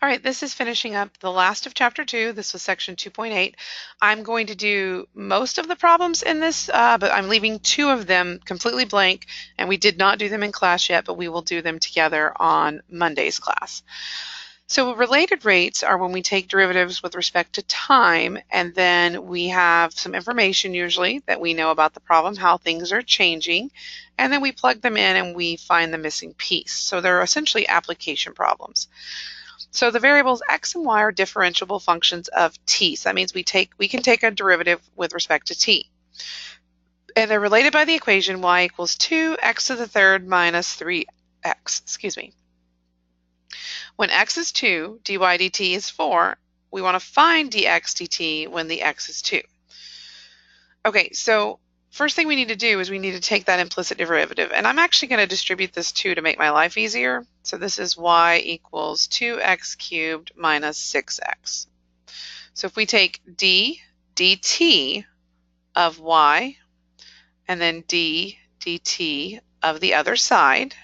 All right, this is finishing up the last of chapter 2. This was section 2.8. I'm going to do most of the problems in this, but I'm leaving 2 of them completely blank, and we did not do them in class yet, but we will do them together on Monday's class. So related rates are when we take derivatives with respect to time, and then we have some information usually that we know about the problem, how things are changing, and then we plug them in and we find the missing piece. So they're essentially application problems. So the variables x and y are differentiable functions of t. So that means we can take a derivative with respect to t. And they're related by the equation y equals 2x to the third minus 3x. Excuse me. When x is 2, dy dt is 4. We want to find dx dt when the x is 2. Okay, so first thing we need to do is we need to take that implicit derivative, and I'm actually going to distribute this 2 to make my life easier. So this is y equals 2x cubed minus 6x. So if we take d dt of y and then d dt of the other side,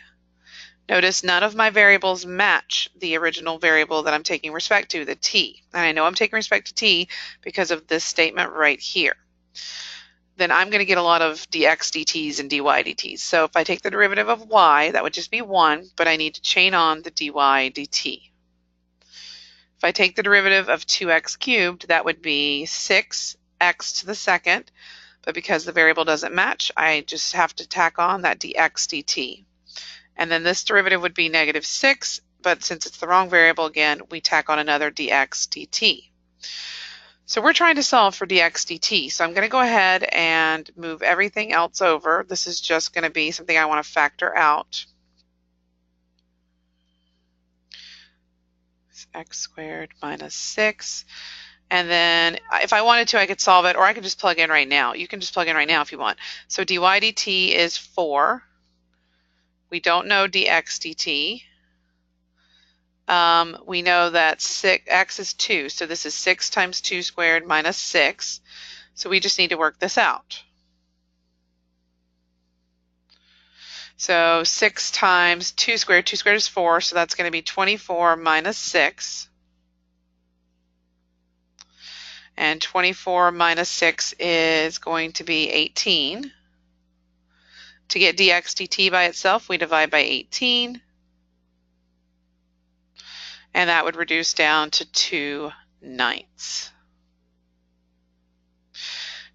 notice none of my variables match the original variable that I'm taking respect to, the t. And I know I'm taking respect to t because of this statement right here. Then I'm going to get a lot of dx dt's and dy dt's. So if I take the derivative of y, that would just be 1, but I need to chain on the dy dt. If I take the derivative of 2x cubed, that would be 6x to the second, but because the variable doesn't match, I just have to tack on that dx dt. And then this derivative would be negative 6, but since it's the wrong variable again, we tack on another dx dt. So we're trying to solve for dx dt. So I'm going to go ahead and move everything else over. This is just going to be something I want to factor out. It's x squared minus 6. And then if I wanted to, I could solve it, or I could just plug in right now. You can just plug in right now if you want. So dy dt is 4. We don't know dx dt. We know that x is 2, so this is 6 times 2 squared minus 6. So we just need to work this out. So 6 times 2 squared is 4, so that's going to be 24 minus 6. And 24 minus 6 is going to be 18. To get dx dt by itself, we divide by 18. And that would reduce down to 2/9.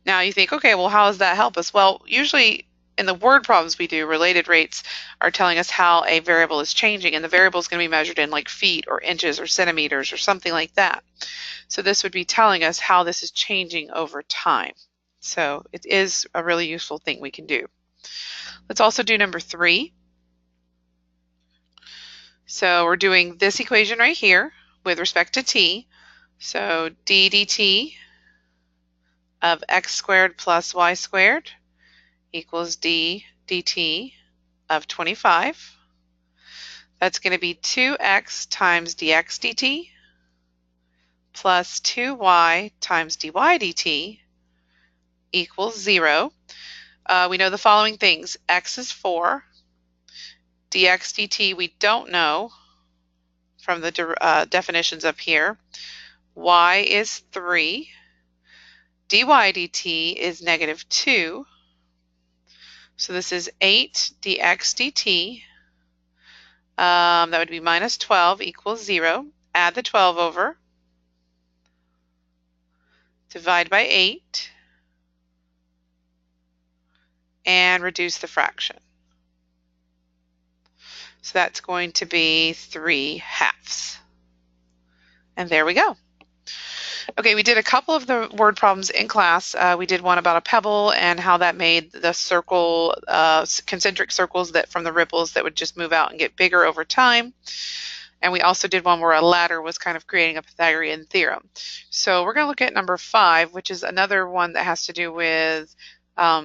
Now you think, okay, well, how does that help us? Well, usually in the word problems we do, related rates are telling us how a variable is changing, and the variable is going to be measured in like feet or inches or centimeters or something like that. So this would be telling us how this is changing over time. So it is a really useful thing we can do. Let's also do number 3. So we're doing this equation right here with respect to t. So d dt of x squared plus y squared equals d dt of 25. That's going to be 2x times dx dt plus 2y times dy dt equals 0. We know the following things. X is 4. dx dt we don't know from the definitions up here. Y is 3. dy dt is negative 2. So this is 8 dx dt. That would be minus 12 equals 0. Add the 12 over. Divide by 8. And reduce the fraction. So that's going to be 3/2. And there we go. Okay, we did a couple of the word problems in class. We did one about a pebble and how that made the circle, concentric circles that from the ripples that would just move out and get bigger over time. And we also did one where a ladder was kind of creating a Pythagorean theorem. So we're going to look at number 5, which is another one that has to do with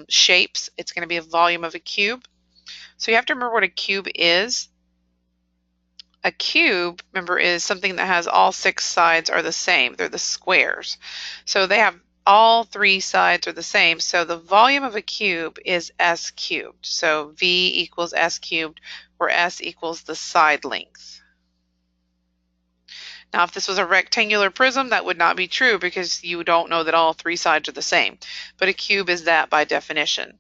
shapes. It's going to be a volume of a cube. So you have to remember what a cube is. A cube, remember, is something that has all 6 sides are the same. They're the squares. So they have all 3 sides are the same. So the volume of a cube is s cubed. So v equals s cubed, where s equals the side length. Now, if this was a rectangular prism, that would not be true because you don't know that all three sides are the same. But a cube is that by definition.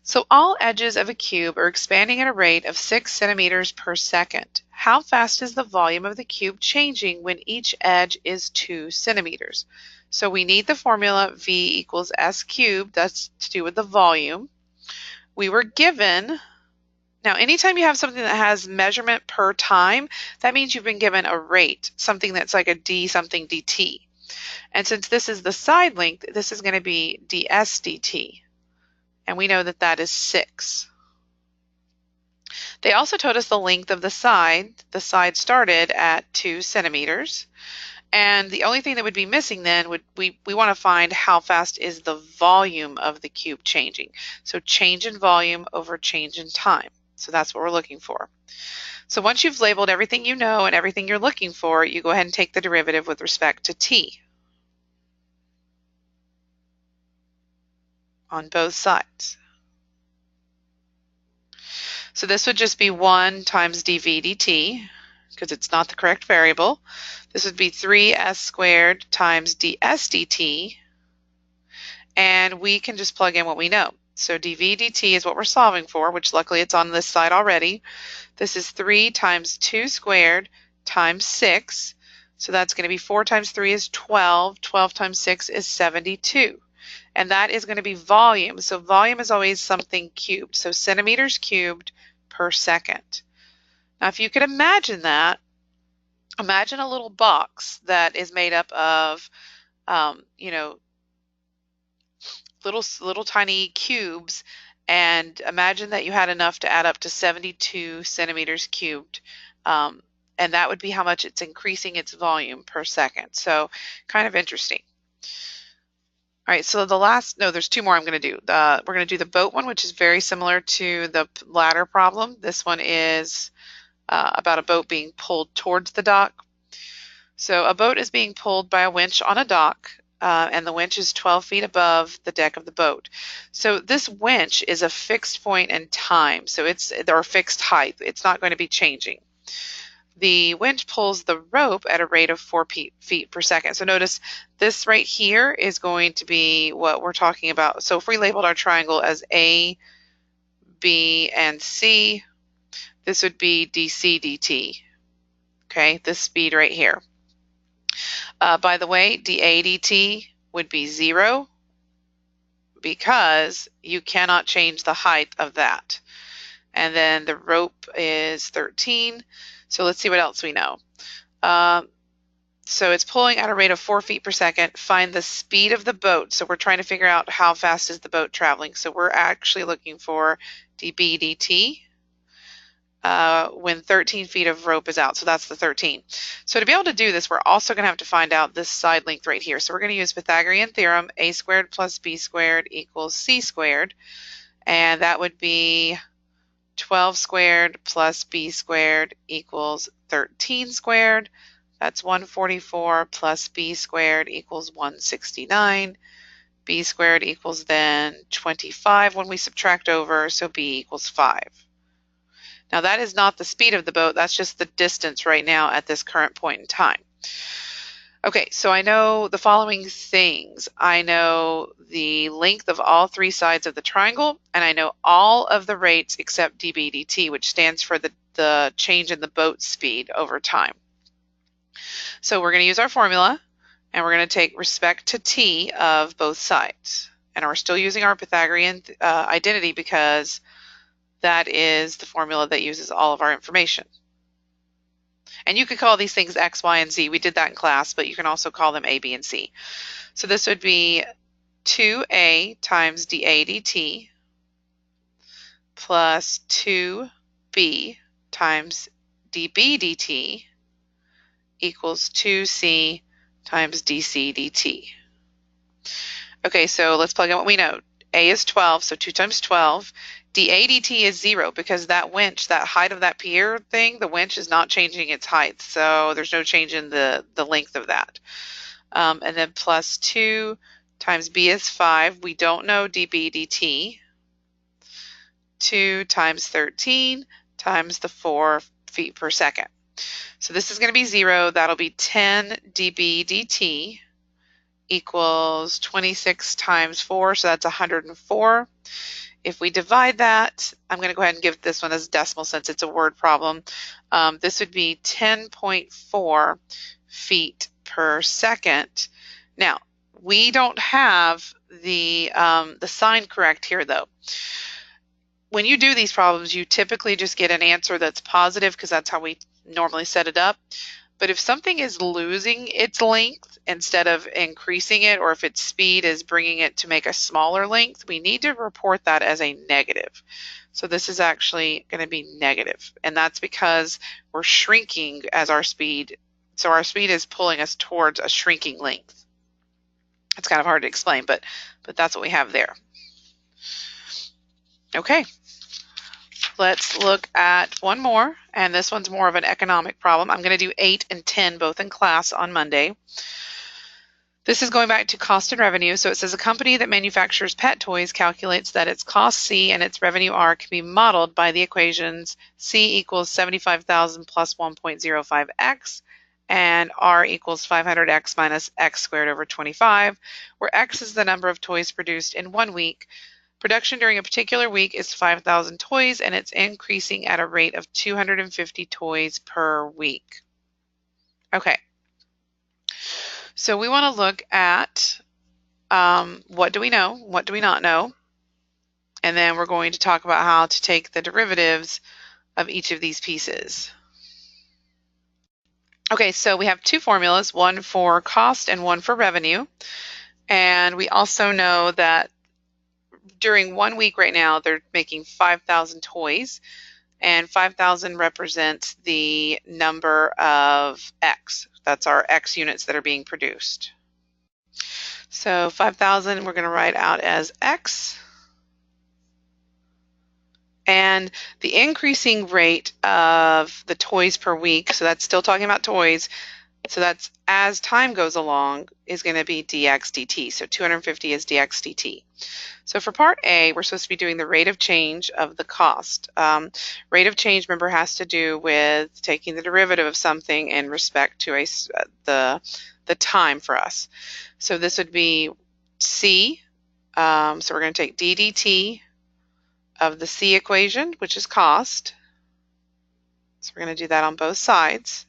So all edges of a cube are expanding at a rate of 6 centimeters per second. How fast is the volume of the cube changing when each edge is 2 centimeters? So we need the formula V equals S cubed. That's to do with the volume. We were given, now anytime you have something that has measurement per time, that means you've been given a rate, something that's like a d something dt. And since this is the side length, this is going to be ds dt. And we know that that is 6. They also told us the length of the side. The side started at 2 centimeters. And the only thing that would be missing then would we want to find how fast is the volume of the cube changing. So change in volume over change in time. So that's what we're looking for. So once you've labeled everything you know and everything you're looking for, you go ahead and take the derivative with respect to t on both sides. So this would just be 1 times dv dt, because it's not the correct variable. This would be 3s squared times ds dt, and we can just plug in what we know. So dv dt is what we're solving for, which luckily it's on this side already. This is 3 times 2 squared times 6. So that's going to be 4 times 3 is 12. 12 times 6 is 72. And that is going to be volume. So volume is always something cubed. So centimeters cubed per second. Now, if you could imagine that, imagine a little box that is made up of, little tiny cubes, and imagine that you had enough to add up to 72 centimeters cubed. And that would be how much it's increasing its volume per second. So kind of interesting. All right, so there's 2 more I'm going to do. We're going to do the boat one, which is very similar to the ladder problem. This one is about a boat being pulled towards the dock. So a boat is being pulled by a winch on a dock, and the winch is 12 feet above the deck of the boat. So this winch is a fixed point in time, so or fixed height. It's not going to be changing. The winch pulls the rope at a rate of 4 feet per second. So notice this right here is going to be what we're talking about. So if we labeled our triangle as A, B, and C, this would be dc dt. Okay, this speed right here. By the way, dA dt would be 0 because you cannot change the height of that. And then the rope is 13. So let's see what else we know. So it's pulling at a rate of 4 feet per second. Find the speed of the boat. So we're trying to figure out how fast is the boat traveling. So we're actually looking for dB dt when 13 feet of rope is out. So that's the 13. So to be able to do this, we're also going to have to find out this side length right here. So we're going to use Pythagorean theorem, a squared plus b squared equals c squared. And that would be 12 squared plus b squared equals 13 squared. That's 144 plus b squared equals 169. B squared equals then 25 when we subtract over, so b equals 5. Now that is not the speed of the boat, that's just the distance right now at this current point in time. Okay, so I know the following things. I know the length of all 3 sides of the triangle, and I know all of the rates except dB dt, which stands for the change in the boat speed over time. So we're going to use our formula, and we're going to take respect to t of both sides. And we're still using our Pythagorean identity because that is the formula that uses all of our information. And you could call these things x, y, and z. We did that in class, but you can also call them a, b, and c. So this would be 2a times dA dt plus 2b times dB dt equals 2c times dc dt. Okay, so let's plug in what we know. A is 12, so 2 times 12. dA dt is 0 because that winch, that height of that pier thing, the winch is not changing its height, so there's no change in the length of that. And then plus 2 times b is 5. We don't know dB dt. 2 times 13 times the 4 feet per second. So this is going to be 0. That'll be 10 dB dt equals 26 times 4, so that's 104. If we divide that, I'm going to go ahead and give this one as a decimal since it's a word problem. This would be 10.4 feet per second. Now, we don't have the sign correct here though. When you do these problems, you typically just get an answer that's positive because that's how we normally set it up. But if something is losing its length instead of increasing it, or if its speed is bringing it to make a smaller length, we need to report that as a negative. So this is actually going to be negative, and that's because we're shrinking as our speed. So our speed is pulling us towards a shrinking length. It's kind of hard to explain, but that's what we have there. Okay. Let's look at one more, and this one's more of an economic problem. I'm going to do 8 and 10 both in class on Monday. This is going back to cost and revenue. So it says a company that manufactures pet toys calculates that its cost C and its revenue R can be modeled by the equations C equals 75,000 plus 1.05x and R equals 500x minus x squared over 25, where x is the number of toys produced in 1 week. Production during a particular week is 5,000 toys, and it's increasing at a rate of 250 toys per week. Okay, so we want to look at what do we know, what do we not know, and then we're going to talk about how to take the derivatives of each of these pieces. Okay, so we have two formulas, one for cost and one for revenue, and we also know that during 1 week right now, they're making 5,000 toys, and 5,000 represents the number of X. That's our X units that are being produced. So 5,000 we're going to write out as X. And the increasing rate of the toys per week, so that's still talking about toys, so that's as time goes along, is going to be dx dt. So 250 is dx dt. So for part A, we're supposed to be doing the rate of change of the cost. Rate of change, remember, has to do with taking the derivative of something in respect to the time for us. So this would be C. So we're going to take d dt of the C equation, which is cost. So we're going to do that on both sides.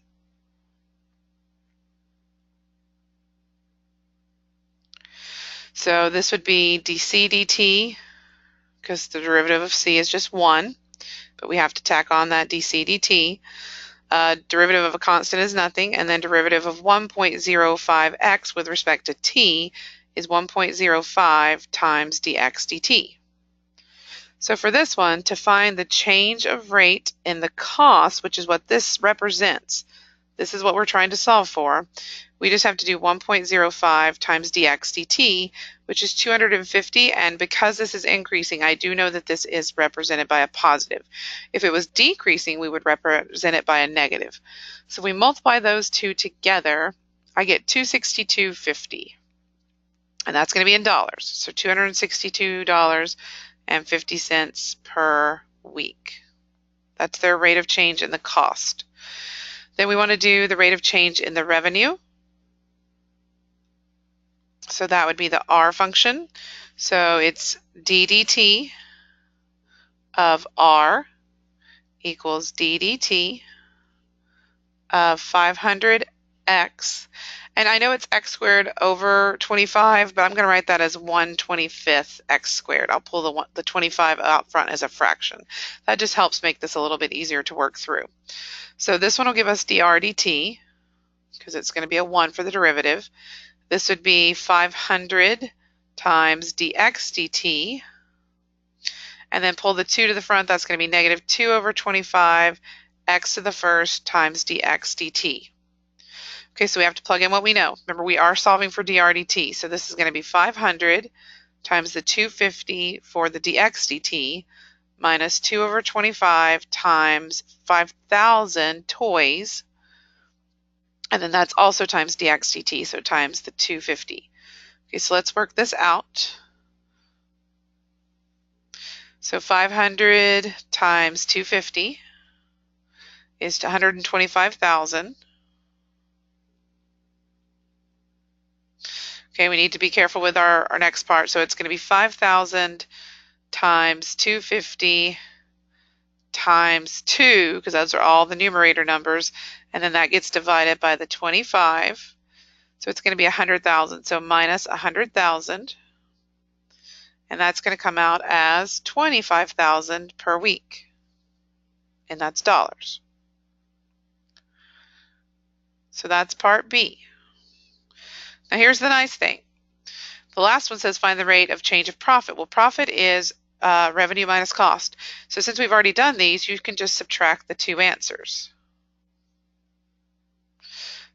So this would be dc dt, because the derivative of c is just 1, but we have to tack on that dc dt. Derivative of a constant is nothing, and then derivative of 1.05x with respect to t is 1.05 times dx dt. So for this one, to find the change of rate in the cost, which is what this represents, this is what we're trying to solve for, we just have to do 1.05 times dx dt, which is 250, and because this is increasing, I do know that this is represented by a positive. If it was decreasing, we would represent it by a negative. So we multiply those two together, I get 262.50, and that's going to be in dollars. So $262.50 per week. That's their rate of change in the cost. Then we want to do the rate of change in the revenue. So that would be the R function. So it's d dt of R equals d dt of 500x. And I know it's x squared over 25, but I'm going to write that as 1/25 x squared. I'll pull the 25 out front as a fraction. That just helps make this a little bit easier to work through. So this one will give us dr dt, because it's going to be a 1 for the derivative. This would be 500 times dx dt, and then pull the 2 to the front. That's going to be negative 2 over 25 x to the first times dx dt. Okay, so we have to plug in what we know. Remember, we are solving for dr dt, so this is going to be 500 times the 250 for the dx dt minus 2 over 25 times 5,000 toys, and then that's also times dx dt, so times the 250. Okay, so let's work this out. So 500 times 250 is to 125,000. Okay, we need to be careful with our next part. So it's going to be 5,000 times 250 times 2, because those are all the numerator numbers, and then that gets divided by the 25. So it's going to be 100,000. So minus 100,000, and that's going to come out as 25,000 per week, and that's dollars. So that's part B. Now here's the nice thing. The last one says find the rate of change of profit. Well, profit is revenue minus cost. So since we've already done these, you can just subtract the two answers.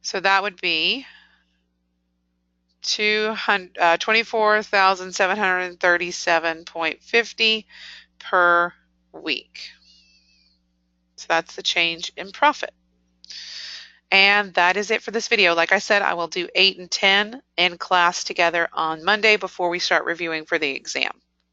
So that would be 24,737.50 per week. So that's the change in profit. And that is it for this video. Like I said, I will do 8 and 10 in class together on Monday before we start reviewing for the exam.